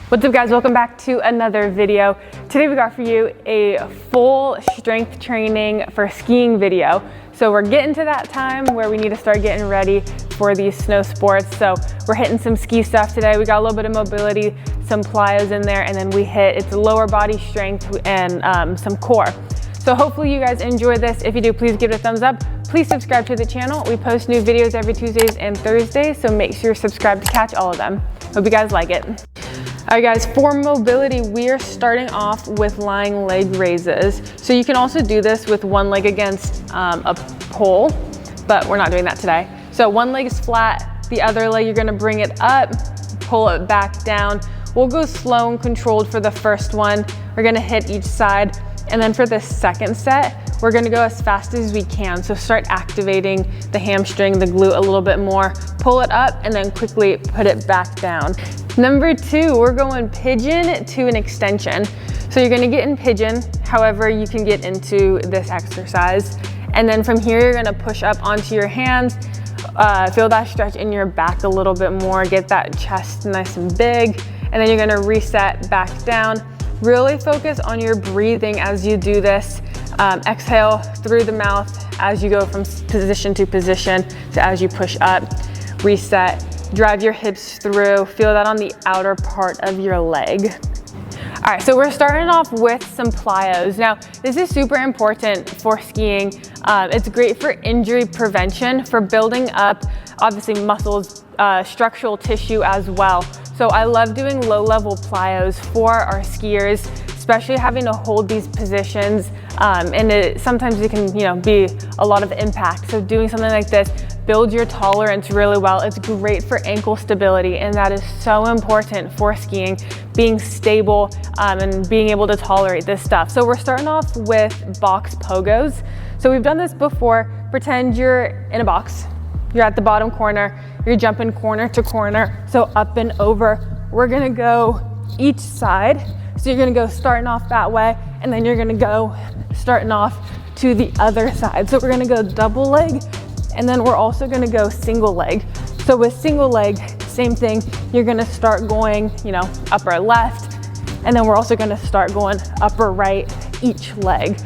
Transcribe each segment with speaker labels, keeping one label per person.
Speaker 1: What's up guys, welcome back to another video. Today we got for you a full strength training for skiing video. So we're getting to that time where we need to start getting ready for these snow sports. So we're hitting some ski stuff today. We got a little bit of mobility, some plyos in there, and then we hit it's lower body strength and some core. So hopefully you guys enjoy this. If you do, please give it a thumbs up. Please subscribe to the channel. We post new videos every Tuesdays and Thursdays, so make sure you're subscribed to catch all of them. Hope you guys like it. All right guys, for mobility, we are starting off with lying leg raises. So you can also do this with one leg against a pole, but we're not doing that today. So one leg is flat, the other leg, you're gonna bring it up, pull it back down. We'll go slow and controlled for the first one. We're gonna hit each side. And then for the second set, we're gonna go as fast as we can. So start activating the hamstring, the glute a little bit more, pull it up and then quickly put it back down. Number two, we're going pigeon to an extension. So you're gonna get in pigeon, however you can get into this exercise. And then from here, you're gonna push up onto your hands, feel that stretch in your back a little bit more, get that chest nice and big, and then you're gonna reset back down. Really focus on your breathing as you do this. Exhale through the mouth as you go from position to position, so as you push up, reset. Drive your hips through, feel that on the outer part of your leg. All right, so we're starting off with some plyos. Now, this is super important for skiing. It's great for injury prevention, for building up, obviously, muscles, structural tissue as well. So I love doing low-level plyos for our skiers, especially having to hold these positions. And sometimes it can, be a lot of impact. So doing something like this, build your tolerance really well. It's great for ankle stability, and that is so important for skiing, being stable and being able to tolerate this stuff. So we're starting off with box pogos. So we've done this before. Pretend you're in a box. You're at the bottom corner. You're jumping corner to corner. So up and over. We're gonna go each side. So you're gonna go starting off that way, and then you're gonna go starting off to the other side. So we're gonna go double leg, and then we're also gonna go single leg. So with single leg, same thing. You're gonna start going, upper left, and then we're also gonna start going upper right each leg.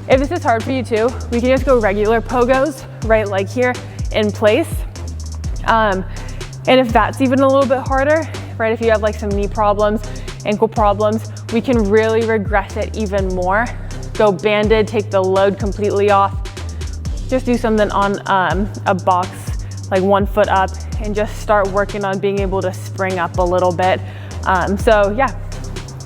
Speaker 1: If this is hard for you too, we can just go regular pogos, right leg here in place. And if that's even a little bit harder, right, if you have like some knee problems, ankle problems, we can really regress it even more. Go banded, take the load completely off. Just do something on a box, like 1 foot up, and just start working on being able to spring up a little bit. So yeah,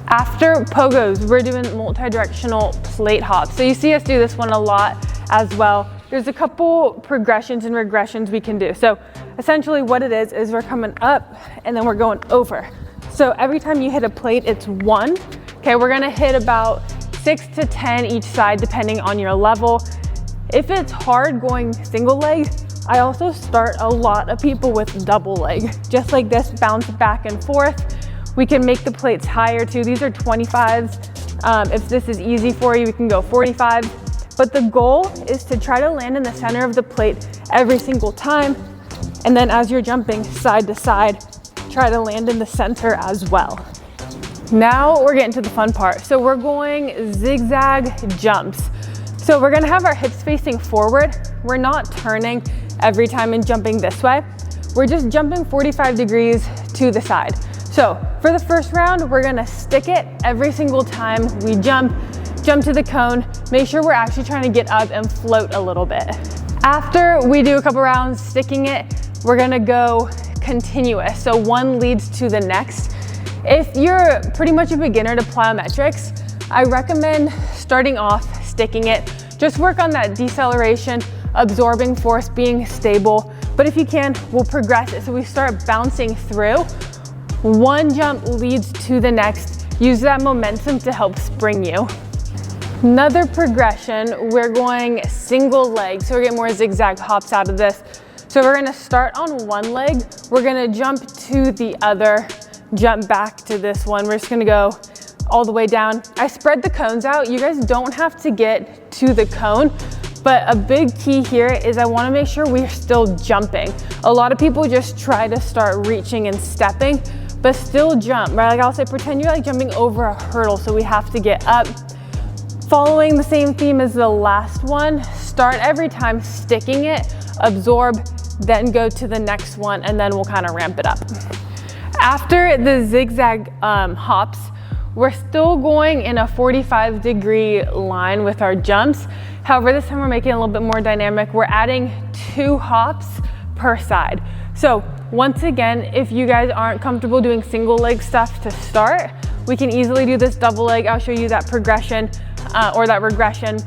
Speaker 1: after pogos, we're doing multi-directional plate hops. So you see us do this one a lot as well. There's a couple progressions and regressions we can do. So essentially what it is we're coming up and then we're going over. So every time you hit a plate, it's 1. Okay, we're gonna hit about 6 to 10 each side depending on your level. If it's hard going single leg, I also start a lot of people with double leg. Just like this, bounce back and forth. We can make the plates higher too. These are 25s. If this is easy for you, we can go 45. But the goal is to try to land in the center of the plate every single time. And then as you're jumping side to side, try to land in the center as well. Now we're getting to the fun part. So we're going zigzag jumps. So we're gonna have our hips facing forward. We're not turning every time and jumping this way. We're just jumping 45 degrees to the side. So for the first round, we're gonna stick it every single time we jump to the cone. Make sure we're actually trying to get up and float a little bit. After we do a couple rounds sticking it, we're gonna go continuous. So one leads to the next. If you're pretty much a beginner to plyometrics, I recommend starting off sticking it. Just work on that deceleration, absorbing force, being stable. But if you can, we'll progress it. So we start bouncing through. One jump leads to the next. Use that momentum to help spring you. Another progression, we're going single leg. So we're getting more zigzag hops out of this. So we're gonna start on one leg. We're gonna jump to the other, jump back to this one. We're just gonna go all the way down. I spread the cones out. You guys don't have to get to the cone, but a big key here is I wanna make sure we're still jumping. A lot of people just try to start reaching and stepping, but still jump, right? Like I'll say, pretend you're like jumping over a hurdle. So we have to get up. Following the same theme as the last one, start every time sticking it, absorb, then go to the next one, and then we'll kind of ramp it up. After the zigzag hops, we're still going in a 45-degree line with our jumps. However, this time we're making it a little bit more dynamic. We're adding 2 hops per side. So once again, if you guys aren't comfortable doing single leg stuff to start, we can easily do this double leg. I'll show you that progression or that regression.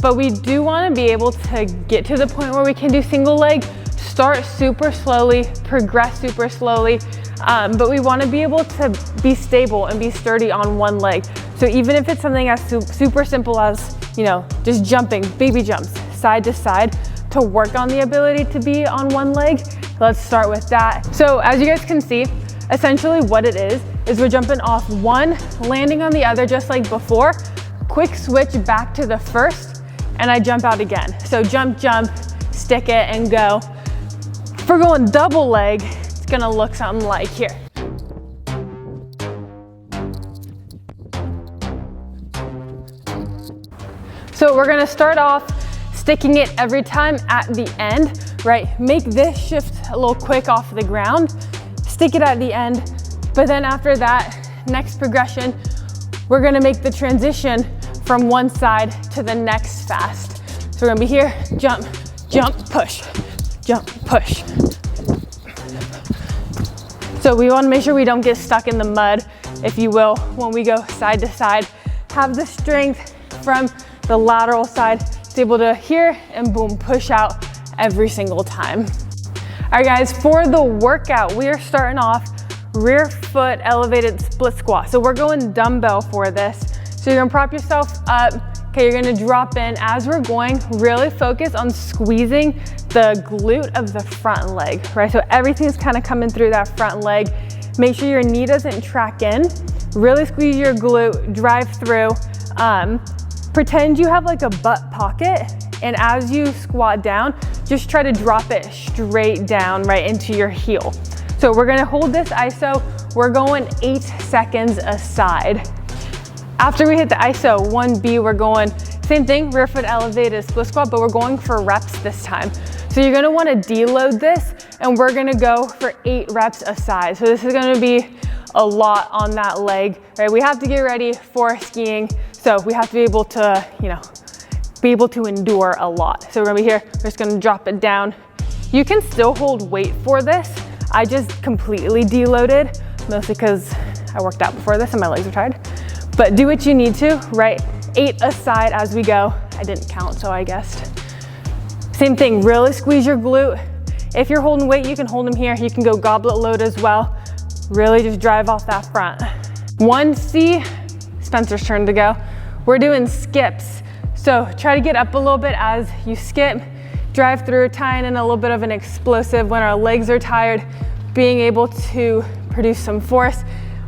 Speaker 1: But we do want to be able to get to the point where we can do single leg, start super slowly, progress super slowly. But we want to be able to be stable and be sturdy on one leg. So even if it's something as super simple as, you know, just jumping, baby jumps, side to side, to work on the ability to be on one leg, let's start with that. So as you guys can see, essentially what it is we're jumping off one, landing on the other just like before, quick switch back to the first, and I jump out again. So jump, jump, stick it, and go. If we're going double leg, it's gonna look something like here. So we're gonna start off sticking it every time at the end, right? Make this shift a little quick off the ground, stick it at the end, but then after that, next progression, we're gonna make the transition from one side to the next fast. So we're gonna be here, jump, jump, push, jump, push. So we wanna make sure we don't get stuck in the mud, if you will, when we go side to side. Have the strength from the lateral side to be able to here and boom, push out every single time. All right guys, for the workout, we are starting off rear foot elevated split squat. So we're going dumbbell for this. So you're gonna prop yourself up. Okay, you're gonna drop in. As we're going, really focus on squeezing the glute of the front leg, right? So everything's kind of coming through that front leg. Make sure your knee doesn't track in. Really squeeze your glute, drive through. Pretend you have like a butt pocket, and as you squat down, just try to drop it straight down right into your heel. So we're gonna hold this ISO. We're going 8 seconds aside. After we hit the ISO 1B, we're going same thing, rear foot elevated split squat, but we're going for reps this time. So you're gonna wanna deload this, and we're gonna go for 8 reps aside. So this is gonna be a lot on that leg, right? We have to get ready for skiing, so we have to be able to, you know, be able to endure a lot. So we're gonna be here, we're just gonna drop it down. You can still hold weight for this. I just completely deloaded, mostly because I worked out before this and my legs are tired. But do what you need to, right? 8 aside as we go. I didn't count, so I guessed. Same thing, really squeeze your glute. If you're holding weight, you can hold them here. You can go goblet load as well. Really just drive off that front. 1C, Spencer's turn to go. We're doing skips. So try to get up a little bit as you skip, drive through, tying in a little bit of an explosive when our legs are tired, being able to produce some force,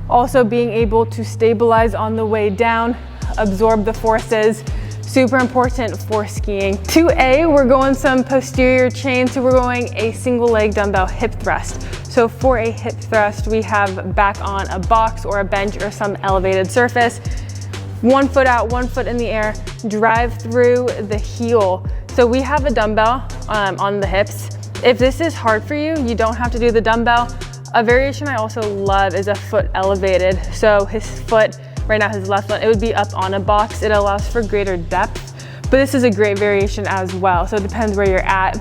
Speaker 1: also being able to stabilize on the way down, absorb the forces, super important for skiing. 2A, we're going some posterior chain, so we're going a single leg dumbbell hip thrust. So for a hip thrust, we have back on a box or a bench or some elevated surface. 1 foot out, 1 foot in the air, drive through the heel. So we have a dumbbell on the hips. If this is hard for you, you don't have to do the dumbbell. A variation I also love is a foot elevated. So his foot, right now his left one, it would be up on a box. It allows for greater depth, but this is a great variation as well. So it depends where you're at.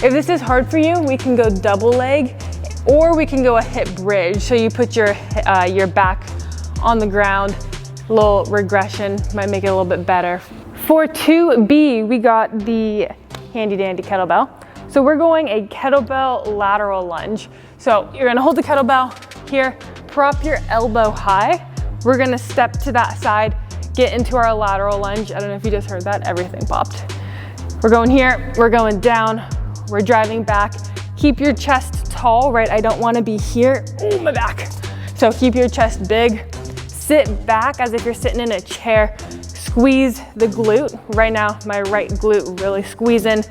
Speaker 1: If this is hard for you, we can go double leg, or we can go a hip bridge. So you put your back on the ground. A little regression might make it a little bit better. For 2B, we got the handy dandy kettlebell. So we're going a kettlebell lateral lunge. So you're gonna hold the kettlebell here, prop your elbow high. We're gonna step to that side, get into our lateral lunge. I don't know if you just heard that, everything popped. We're going here, we're going down, we're driving back. Keep your chest tall, right? I don't wanna be here, oh my back. So keep your chest big. Sit back as if you're sitting in a chair. Squeeze the glute. Right now, my right glute really squeezing,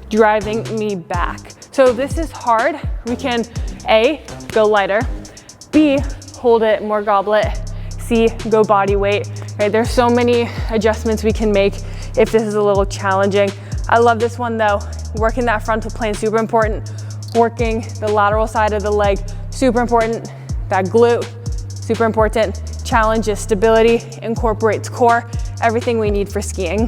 Speaker 1: driving me back. So if this is hard, we can A, go lighter, B, hold it, more goblet. C, go body weight, right? There's so many adjustments we can make if this is a little challenging. I love this one though. Working that frontal plane, super important. Working the lateral side of the leg, super important. That glute, super important. Challenge is stability, incorporates core, everything we need for skiing.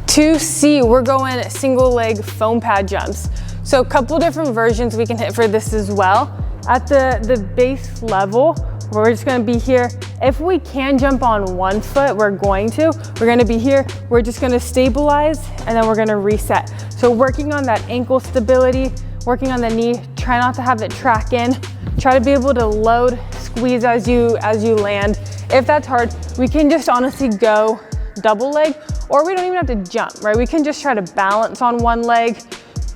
Speaker 1: 2C, we're going single leg foam pad jumps. So a couple different versions we can hit for this as well. At the base level, we're just gonna be here. If we can jump on one foot, we're going to. We're gonna be here, we're just gonna stabilize, and then we're gonna reset. So working on that ankle stability, working on the knee, try not to have it track in. Try to be able to load, squeeze as you land. If that's hard, we can just honestly go double leg, or we don't even have to jump, right? We can just try to balance on one leg.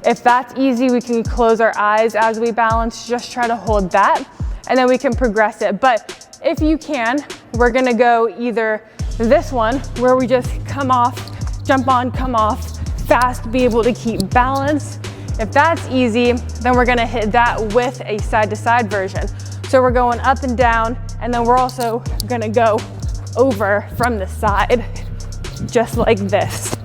Speaker 1: If that's easy, we can close our eyes as we balance, just try to hold that, and then we can progress it. But if you can, we're gonna go either this one, where we just come off, jump on, come off, fast, be able to keep balance. If that's easy, then we're gonna hit that with a side-to-side version. So we're going up and down, and then we're also gonna go over from the side, just like this.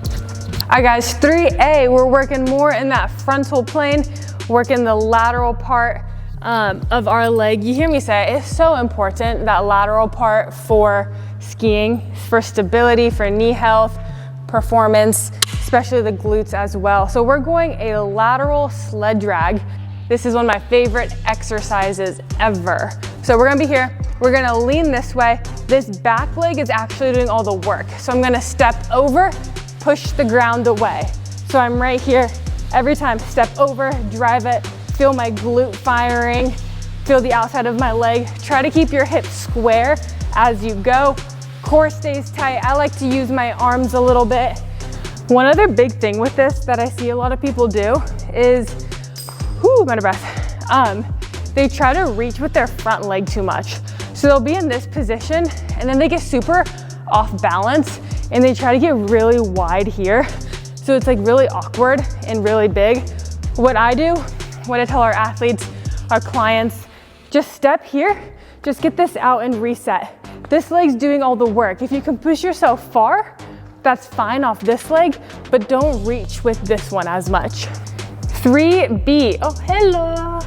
Speaker 1: All right guys, 3A, we're working more in that frontal plane, working the lateral part of our leg. You hear me say it's so important, that lateral part for skiing, for stability, for knee health, performance, especially the glutes as well. So we're going a lateral sled drag. This is one of my favorite exercises ever. So we're gonna be here, we're gonna lean this way. This back leg is actually doing all the work. So I'm gonna step over, push the ground away. So I'm right here, every time, step over, drive it, feel my glute firing, feel the outside of my leg. Try to keep your hips square as you go. Core stays tight. I like to use my arms a little bit. One other big thing with this that I see a lot of people do is, I'm out of breath. They try to reach with their front leg too much. So they'll be in this position and then they get super off balance and they try to get really wide here. So it's like really awkward and really big. What I do, what I tell our athletes, our clients, just step here, just get this out and reset. This leg's doing all the work. If you can push yourself far, that's fine off this leg, but don't reach with this one as much. 3B, oh hello.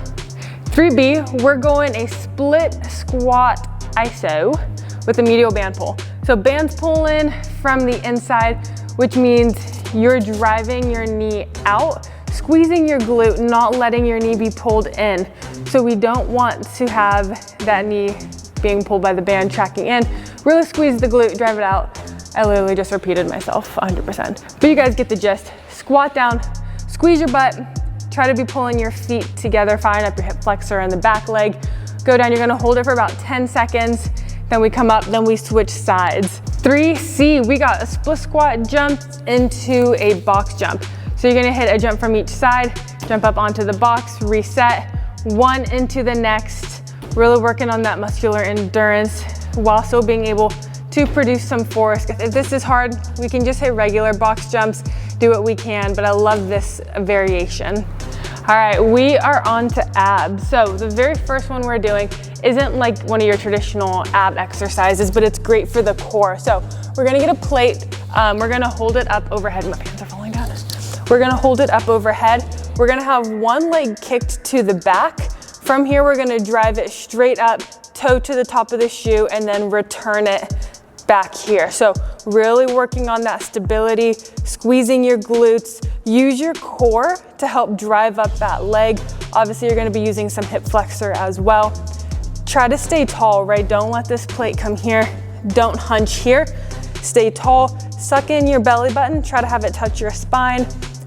Speaker 1: 3B, we're going a split squat iso with a medial band pull. So bands pull in from the inside, which means you're driving your knee out, squeezing your glute, not letting your knee be pulled in. So we don't want to have that knee being pulled by the band, tracking in. Really squeeze the glute, drive it out. I literally just repeated myself 100%. But you guys get the gist. Squat down, squeeze your butt, try to be pulling your feet together, firing up your hip flexor and the back leg. Go down, you're gonna hold it for about 10 seconds. Then we come up, then we switch sides. 3C, we got a split squat jump into a box jump. So you're gonna hit a jump from each side, jump up onto the box, reset, one into the next, really working on that muscular endurance while still being able to produce some force. If this is hard, we can just hit regular box jumps, do what we can, but I love this variation. All right, we are on to abs. So the very first one we're doing isn't like one of your traditional ab exercises, but it's great for the core. So we're gonna get a plate, we're gonna hold it up overhead. My pants are falling down. We're gonna hold it up overhead. We're gonna have one leg kicked to the back. From here, we're gonna drive it straight up, toe to the top of the shoe, and then return it back here. So really working on that stability, squeezing your glutes, use your core to help drive up that leg. Obviously, you're gonna be using some hip flexor as well. Try to stay tall, right? Don't let this plate come here. Don't hunch here. Stay tall, suck in your belly button, try to have it touch your spine.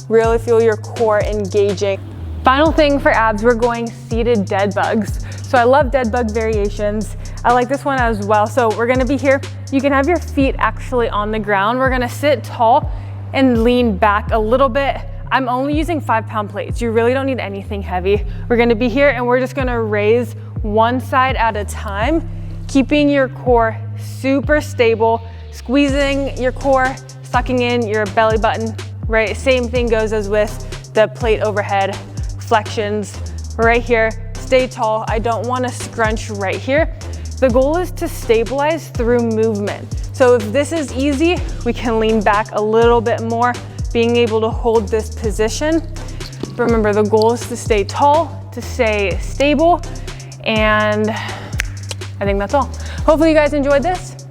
Speaker 1: Really feel your core engaging. Final thing for abs, we're going seated dead bugs. So I love dead bug variations. I like this one as well. So we're gonna be here. You can have your feet actually on the ground. We're gonna sit tall and lean back a little bit. I'm only using 5-pound plates. You really don't need anything heavy. We're gonna be here and we're just gonna raise one side at a time, keeping your core super stable, squeezing your core, sucking in your belly button, right? Same thing goes as with the plate overhead, flexions right here. Stay tall. I don't want to scrunch right here. The goal is to stabilize through movement. So if this is easy, we can lean back a little bit more, being able to hold this position. Remember, the goal is to stay tall, to stay stable, and I think that's all. Hopefully you guys enjoyed this.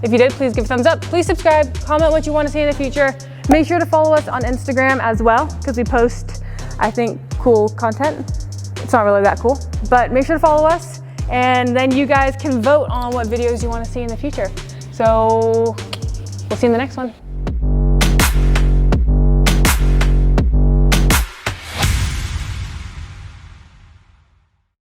Speaker 1: If you did, please give a thumbs up. Please subscribe, comment what you want to see in the future. Make sure to follow us on Instagram as well, because we post, I think, cool content. It's not really that cool, but make sure to follow us, and then you guys can vote on what videos you want to see in the future. So we'll see you in the next one.